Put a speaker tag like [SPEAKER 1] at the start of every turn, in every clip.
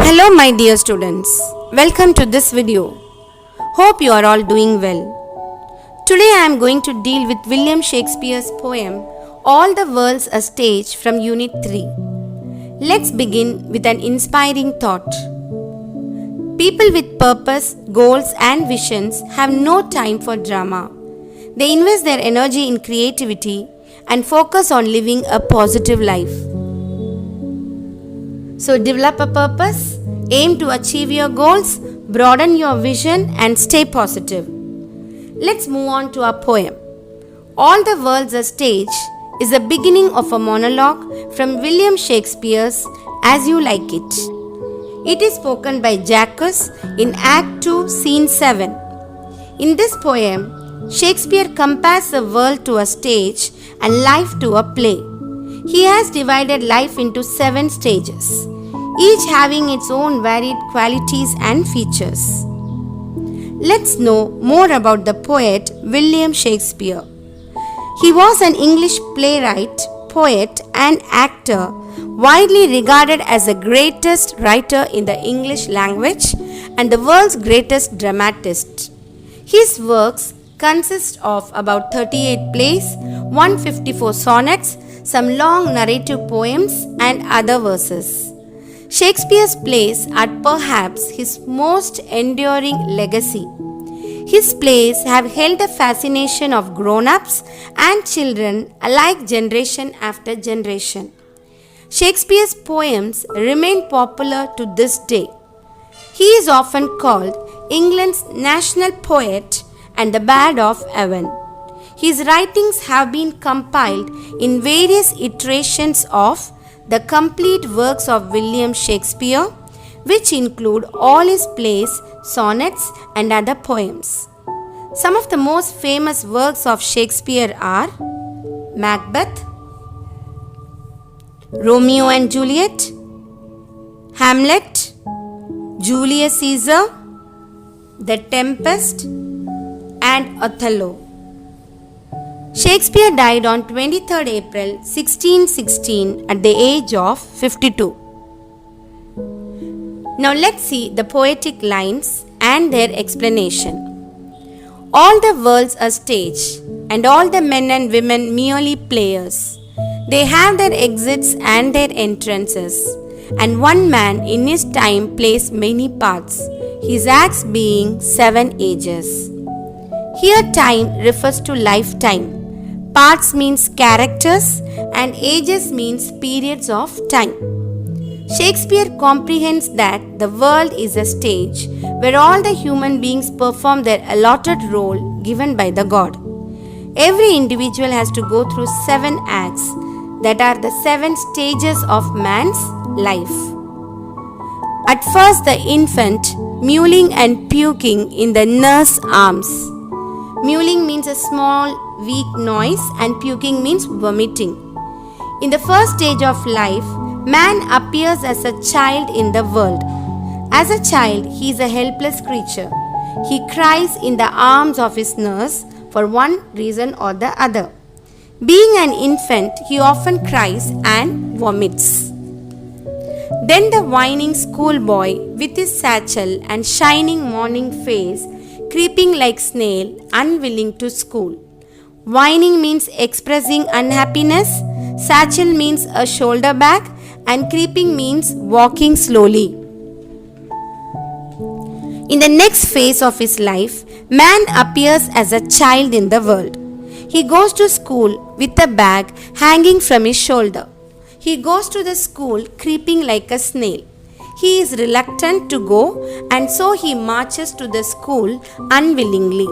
[SPEAKER 1] Hello my dear students, welcome to this video. Hope you are all doing well. Today I am going to deal with William Shakespeare's poem All the World's a Stage from Unit 3. Let's begin with an inspiring thought. People with purpose, goals and visions have no time for drama. They invest their energy in creativity and focus on living a positive life. So develop a purpose, aim to achieve your goals, broaden your vision and stay positive. Let's move on to our poem. All the World's a Stage is the beginning of a monologue from William Shakespeare's As You Like It. It is spoken by Jacques in Act 2, Scene 7. In this poem, Shakespeare compares the world to a stage and life to a play. He has divided life into 7 stages, each having its own varied qualities and features. Let's know more about the poet William Shakespeare. He was an English playwright, poet, and actor, widely regarded as the greatest writer in the English language and the world's greatest dramatist. His works consist of about 38 plays, 154 sonnets, some long narrative poems, and other verses. Shakespeare's plays are perhaps his most enduring legacy. His plays have held the fascination of grown-ups and children alike generation after generation. Shakespeare's poems remain popular to this day. He is often called England's national poet and the Bard of Avon. His writings have been compiled in various iterations of the complete works of William Shakespeare, which include all his plays, sonnets, and other poems. Some of the most famous works of Shakespeare are Macbeth, Romeo and Juliet, Hamlet, Julius Caesar, The Tempest, and Othello. Shakespeare died on 23rd April 1616 at the age of 52. Now let's see the poetic lines and their explanation. All the world's a stage, and all the men and women merely players. They have their exits and their entrances, and one man in his time plays many parts, his acts being 7 ages. Here time refers to lifetime. Parts means characters and ages means periods of time. Shakespeare comprehends that the world is a stage where all the human beings perform their allotted role given by the god. Every individual has to go through 7 acts that are the 7 stages of man's life. At first, the infant mewling and puking in the nurse's arms. Mewling means a small weak noise and puking means vomiting. In the first stage of life, man appears as a child in the world. As a child, he is a helpless creature. He cries in the arms of his nurse for one reason or the other. Being an infant, he often cries and vomits. Then the whining schoolboy with his satchel and shining morning face, creeping like snail, unwilling to school. Whining means expressing unhappiness, satchel means a shoulder bag, and creeping means walking slowly. In the next phase of his life, man appears as a child in the world. He goes to school with a bag hanging from his shoulder. He goes to the school creeping like a snail. He is reluctant to go, and so he marches to the school unwillingly.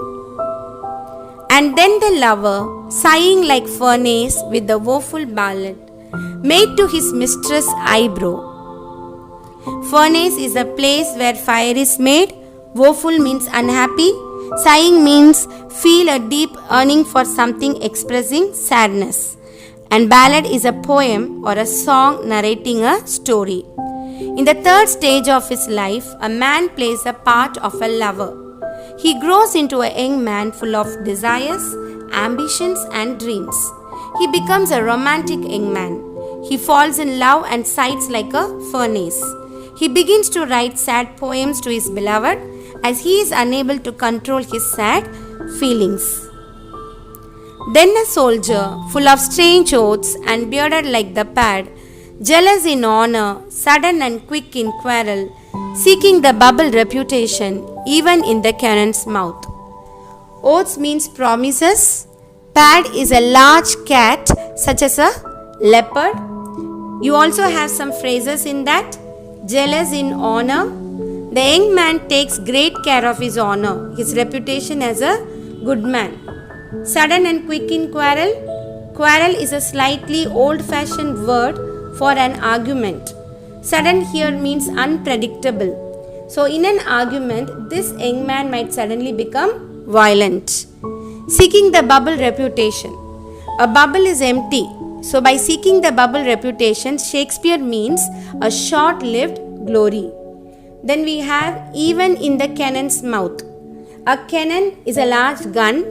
[SPEAKER 1] And then the lover, sighing like furnace with the woeful ballad, made to his mistress eyebrow. Furnace is a place where fire is made. Woeful means unhappy. Sighing means feel a deep yearning for something expressing sadness. And ballad is a poem or a song narrating a story. In the third stage of his life, a man plays a part of a lover. He grows into a young man full of desires, ambitions, and dreams. He becomes a romantic young man. He falls in love and sighs like a furnace. He begins to write sad poems to his beloved as he is unable to control his sad feelings. Then a soldier, full of strange oaths and bearded like the pad, jealous in honor, sudden and quick in quarrel, seeking the bubble reputation even in the cannon's mouth. Oaths means promises. Pad is a large cat such as a leopard. You also have some phrases in that. Jealous in honor. The young man takes great care of his honor, his reputation as a good man. Sudden and quick in quarrel. Quarrel is a slightly old-fashioned word for an argument. Sudden here means unpredictable. So in an argument, this young man might suddenly become violent. Seeking the bubble reputation. A bubble is empty. So by seeking the bubble reputation, Shakespeare means a short-lived glory. Then we have even in the cannon's mouth. A cannon is a large gun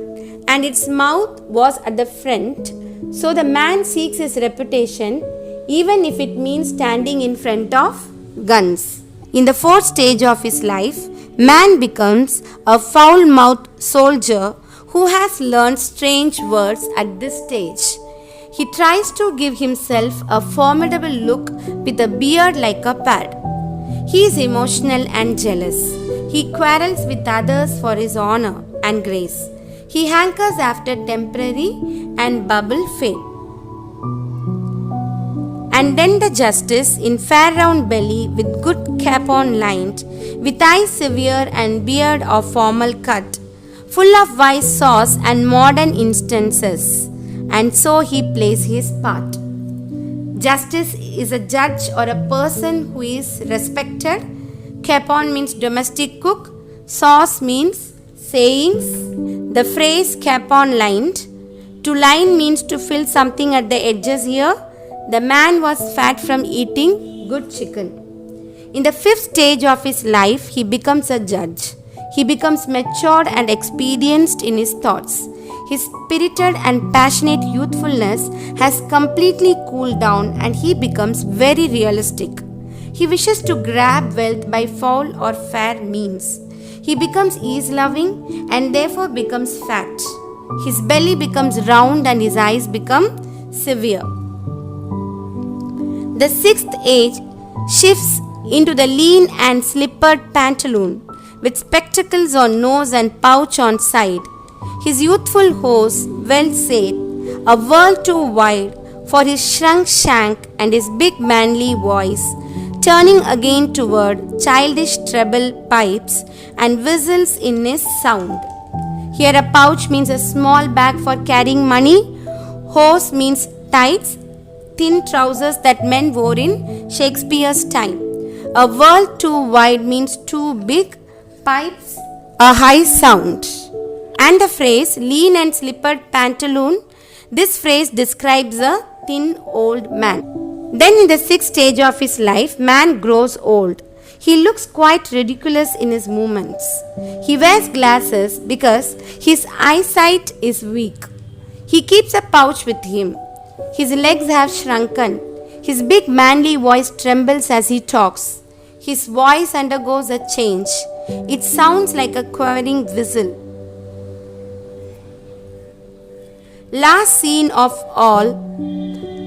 [SPEAKER 1] and its mouth was at the front. So the man seeks his reputation even if it means standing in front of guns. In the fourth stage of his life, man becomes a foul-mouthed soldier who has learned strange words at this stage. He tries to give himself a formidable look with a beard like a pad. He is emotional and jealous. He quarrels with others for his honor and grace. He hankers after temporary and bubble fame. And then the justice in fair round belly with good cap on lined, with eyes severe and beard of formal cut, full of wise sauce and modern instances, and so he plays his part. Justice is a judge or a person who is respected. Capon means domestic cook. Sauce means sayings. The phrase capon lined. To line means to fill something at the edges here. The man was fat from eating good chicken. In the fifth stage of his life, he becomes a judge. He becomes matured and experienced in his thoughts. His spirited and passionate youthfulness has completely cooled down and he becomes very realistic. He wishes to grab wealth by foul or fair means. He becomes ease-loving and therefore becomes fat. His belly becomes round and his eyes become severe. The sixth age shifts into the lean and slippered pantaloon with spectacles on nose and pouch on side. His youthful horse, well said, a world too wide for his shrunk shank and his big manly voice, turning again toward childish treble pipes and whistles in his sound. Here a pouch means a small bag for carrying money. Horse means tights, thin trousers that men wore in Shakespeare's time. A world too wide means too big, pipes, a high sound. And the phrase lean and slippered pantaloon, this phrase describes a thin old man. Then in the sixth stage of his life, man grows old. He looks quite ridiculous in his movements. He wears glasses because his eyesight is weak. He keeps a pouch with him. His legs have shrunken. His big manly voice trembles as he talks. His voice undergoes a change. It sounds like a quivering whistle. Last scene of all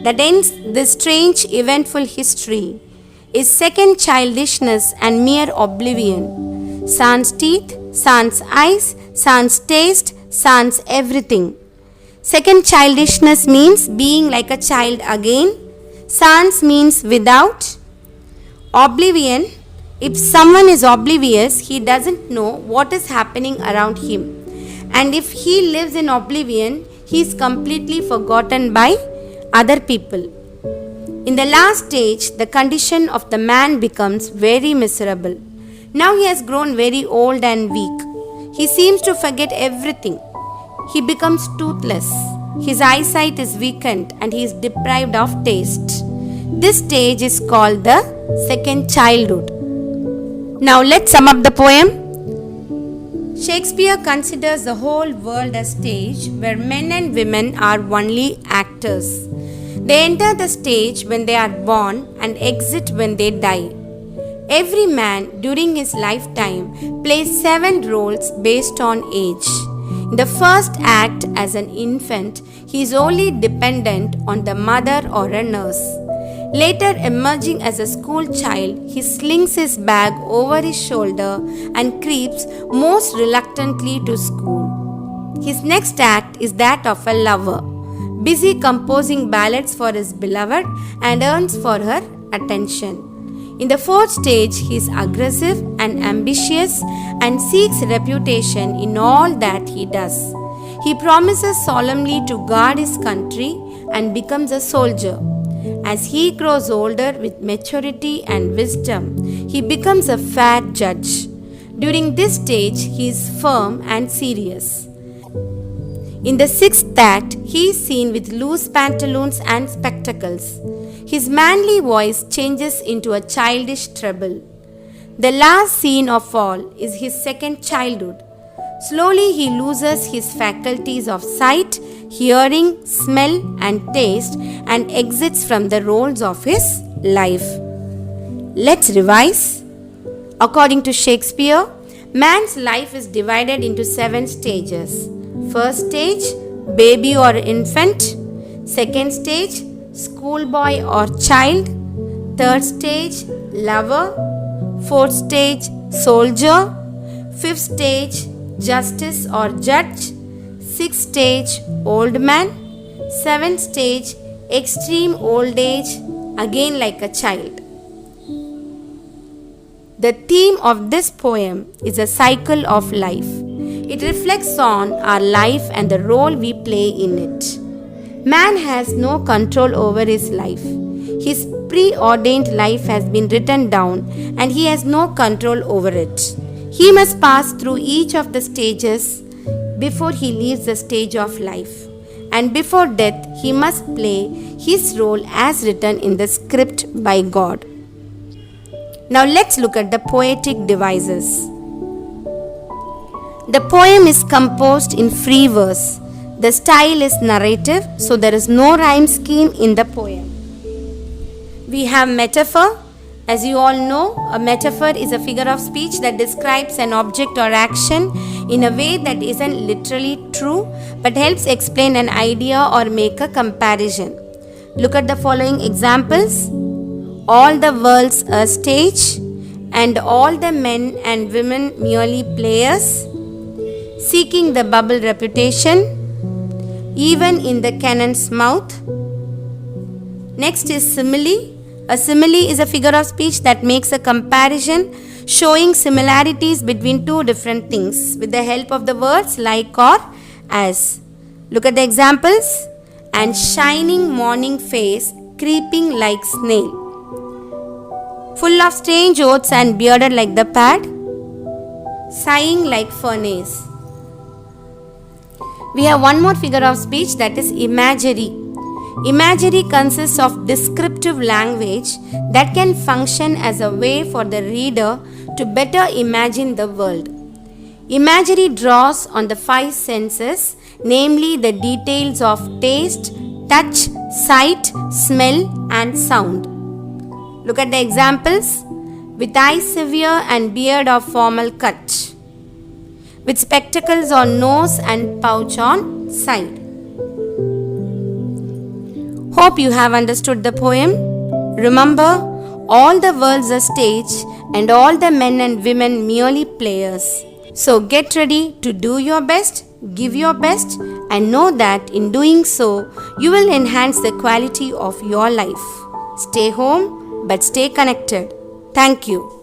[SPEAKER 1] that ends this strange eventful history is second childishness and mere oblivion. Sans teeth, sans eyes, sans taste, sans everything. Second childishness means being like a child again. Sans means without. Oblivion, if someone is oblivious, he doesn't know what is happening around him. And if he lives in oblivion, he is completely forgotten by other people. In the last stage, the condition of the man becomes very miserable. Now he has grown very old and weak. He seems to forget everything. He becomes toothless. His eyesight is weakened and he is deprived of taste. This stage is called the second childhood. Now let's sum up the poem. Shakespeare considers the whole world a stage where men and women are only actors. They enter the stage when they are born and exit when they die. Every man during his lifetime plays 7 roles based on age. In the first act as an infant, he is only dependent on the mother or a nurse. Later, emerging as a school child, he slings his bag over his shoulder and creeps most reluctantly to school. His next act is that of a lover, busy composing ballads for his beloved and yearns for her attention. In the fourth stage, he is aggressive and ambitious and seeks reputation in all that he does. He promises solemnly to guard his country and becomes a soldier. As he grows older with maturity and wisdom, he becomes a fair judge. During this stage, he is firm and serious. In the sixth act, he is seen with loose pantaloons and spectacles. His manly voice changes into a childish treble. The last scene of all is his second childhood. Slowly he loses his faculties of sight, hearing, smell, and taste and exits from the roles of his life. Let's revise. According to Shakespeare, man's life is divided into 7 stages. First stage, baby or infant. Second stage, schoolboy or child. Third stage, lover. Fourth stage, soldier. Fifth stage, justice or judge. Sixth stage, old man. Seventh stage, extreme old age, again like a child. The theme of this poem is a cycle of life. It reflects on our life and the role we play in it. Man has no control over his life. His preordained life has been written down and he has no control over it. He must pass through each of the stages before he leaves the stage of life. And before death, he must play his role as written in the script by God. Now let's look at the poetic devices. The poem is composed in free verse. The style is narrative, so there is no rhyme scheme in the poem. We have metaphor. As you all know, a metaphor is a figure of speech that describes an object or action in a way that isn't literally true but helps explain an idea or make a comparison. Look at the following examples. All the world's a stage, and all the men and women merely players. Seeking the bubble reputation, even in the cannon's mouth. Next is simile. A simile is a figure of speech that makes a comparison showing similarities between two different things with the help of the words like or as. Look at the examples. And shining morning face, creeping like snail. Full of strange oaths and bearded like the pad, sighing like furnace. We have one more figure of speech, that is imagery. Imagery consists of descriptive language that can function as a way for the reader to better imagine the world. Imagery draws on the 5 senses, namely the details of taste, touch, sight, smell, and sound. Look at the examples. With eyes severe and beard of formal cut. With spectacles on nose and pouch on side. Hope you have understood the poem. Remember, all the world's a stage and all the men and women merely players. So get ready to do your best, give your best, and know that in doing so, you will enhance the quality of your life. Stay home, but stay connected. Thank you.